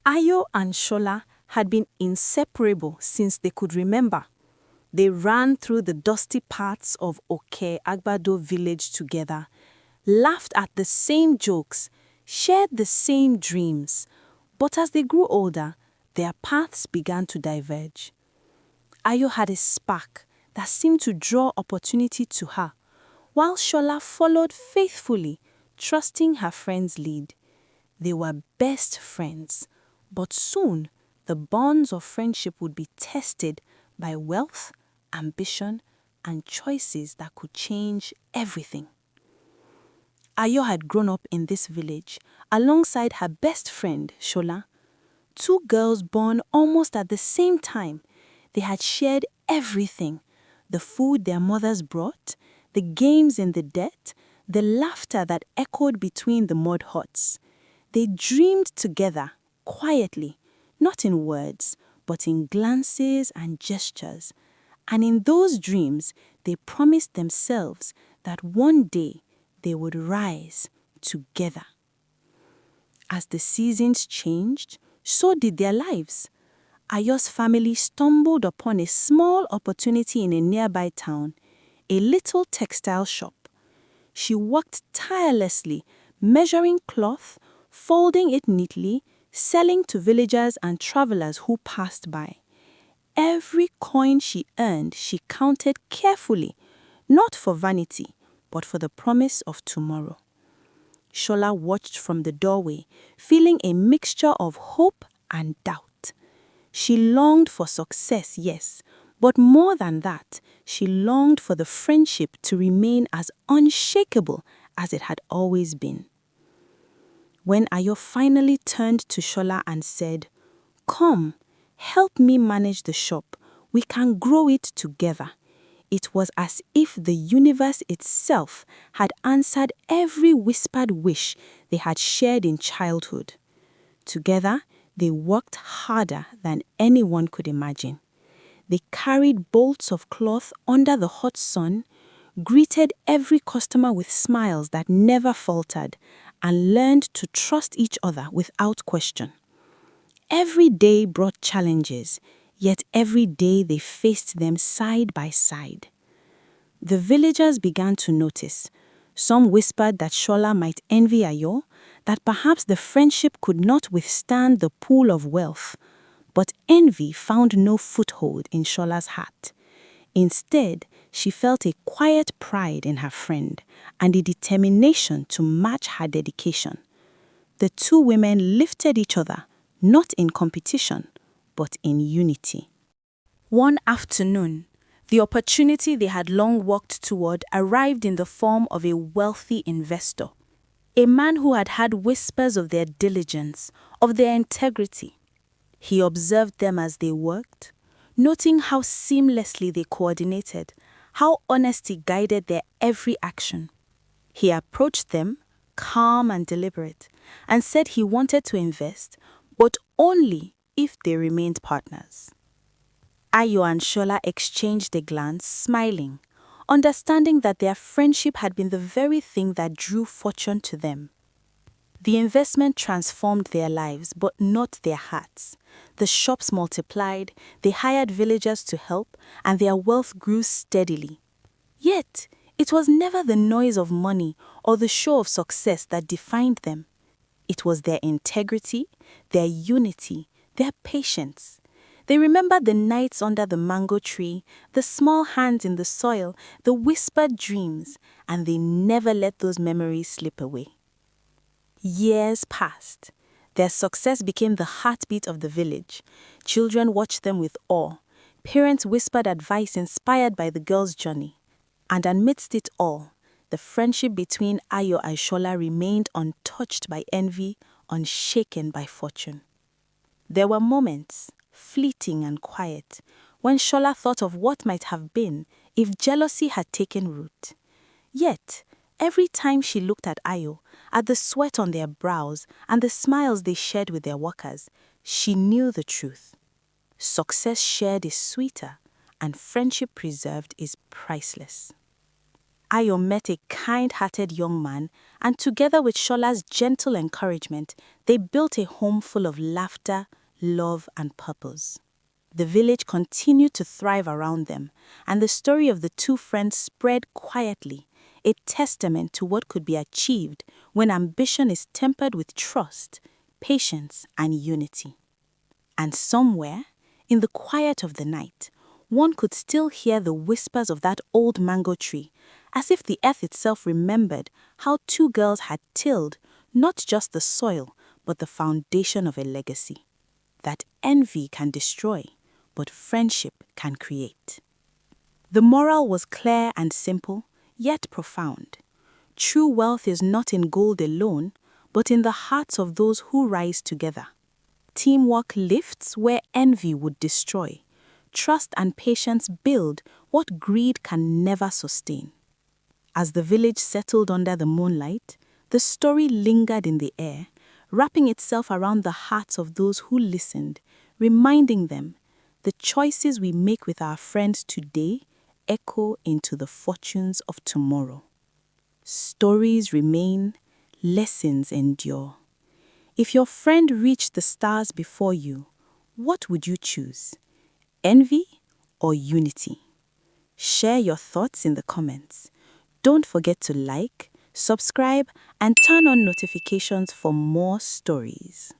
Ayo and Shola had been inseparable since they could remember. They ran through the dusty paths of Oke Agbado village together, laughed at the same jokes, shared the same dreams. But as they grew older, their paths began to diverge. Ayo had a spark that seemed to draw opportunity to her, while Shola followed faithfully, trusting her friend's lead. They were best friends, but soon the bonds of friendship would be tested by wealth, ambition, and choices that could change everything. Ayo had grown up in this village alongside her best friend, Shola. Two girls born almost at the same time. They had shared everything: the food their mothers brought, the games in the dirt, the laughter that echoed between the mud huts. They dreamed together, quietly, not in words, but in glances and gestures. And in those dreams, they promised themselves that one day they would rise together. As the seasons changed, so did their lives. Ayo's family stumbled upon a small opportunity in a nearby town, a little textile shop. She worked tirelessly, measuring cloth, folding it neatly, selling to villagers and travelers who passed by. Every coin she earned, she counted carefully, not for vanity, but for the promise of tomorrow. Shola watched from the doorway, feeling a mixture of hope and doubt. She longed for success, yes, but more than that, she longed for the friendship to remain as unshakable as it had always been. When Ayo finally turned to Shola and said, "Come, help me manage the shop. We can grow it together," it was as if the universe itself had answered every whispered wish they had shared in childhood. Together, they worked harder than anyone could imagine. They carried bolts of cloth under the hot sun, greeted every customer with smiles that never faltered, and learned to trust each other without question. Every day brought challenges, yet every day they faced them side by side. The villagers began to notice. Some whispered that Shola might envy Ayo, that perhaps the friendship could not withstand the pool of wealth. But envy found no foothold in Shola's heart. Instead, she felt a quiet pride in her friend and a determination to match her dedication. The two women lifted each other, not in competition, but in unity. One afternoon, the opportunity they had long worked toward arrived in the form of a wealthy investor, a man who had had whispers of their diligence, of their integrity. He observed them as they worked, noting how seamlessly they coordinated, how honesty guided their every action. He approached them, calm and deliberate, and said he wanted to invest, but only if they remained partners. Ayo and Shola exchanged a glance, smiling, understanding that their friendship had been the very thing that drew fortune to them. The investment transformed their lives, but not their hearts. The shops multiplied, they hired villagers to help, and their wealth grew steadily. Yet, it was never the noise of money or the show of success that defined them. It was their integrity, their unity, their patience. They remembered the nights under the mango tree, the small hands in the soil, the whispered dreams, and they never let those memories slip away. Years passed. Their success became the heartbeat of the village. Children watched them with awe. Parents whispered advice inspired by the girls' journey. And amidst it all, the friendship between Ayo and Shola remained untouched by envy, unshaken by fortune. There were moments, fleeting and quiet, when Shola thought of what might have been if jealousy had taken root. Yet, every time she looked at Ayo, at the sweat on their brows and the smiles they shared with their workers, she knew the truth. Success shared is sweeter, and friendship preserved is priceless. Ayo met a kind-hearted young man, and together with Shola's gentle encouragement, they built a home full of laughter, love, and purpose. The village continued to thrive around them, and the story of the two friends spread quietly, a testament to what could be achieved when ambition is tempered with trust, patience, and unity. And somewhere, in the quiet of the night, one could still hear the whispers of that old mango tree, as if the earth itself remembered how two girls had tilled not just the soil, but the foundation of a legacy. That envy can destroy, but friendship can create. The moral was clear and simple, yet profound. True wealth is not in gold alone, but in the hearts of those who rise together. Teamwork lifts where envy would destroy. Trust and patience build what greed can never sustain. As the village settled under the moonlight, the story lingered in the air, wrapping itself around the hearts of those who listened, reminding them the choices we make with our friends today echo into the fortunes of tomorrow. Stories remain, lessons endure. If your friend reached the stars before you, what would you choose? Envy or unity? Share your thoughts in the comments. Don't forget to like, subscribe, and turn on notifications for more stories.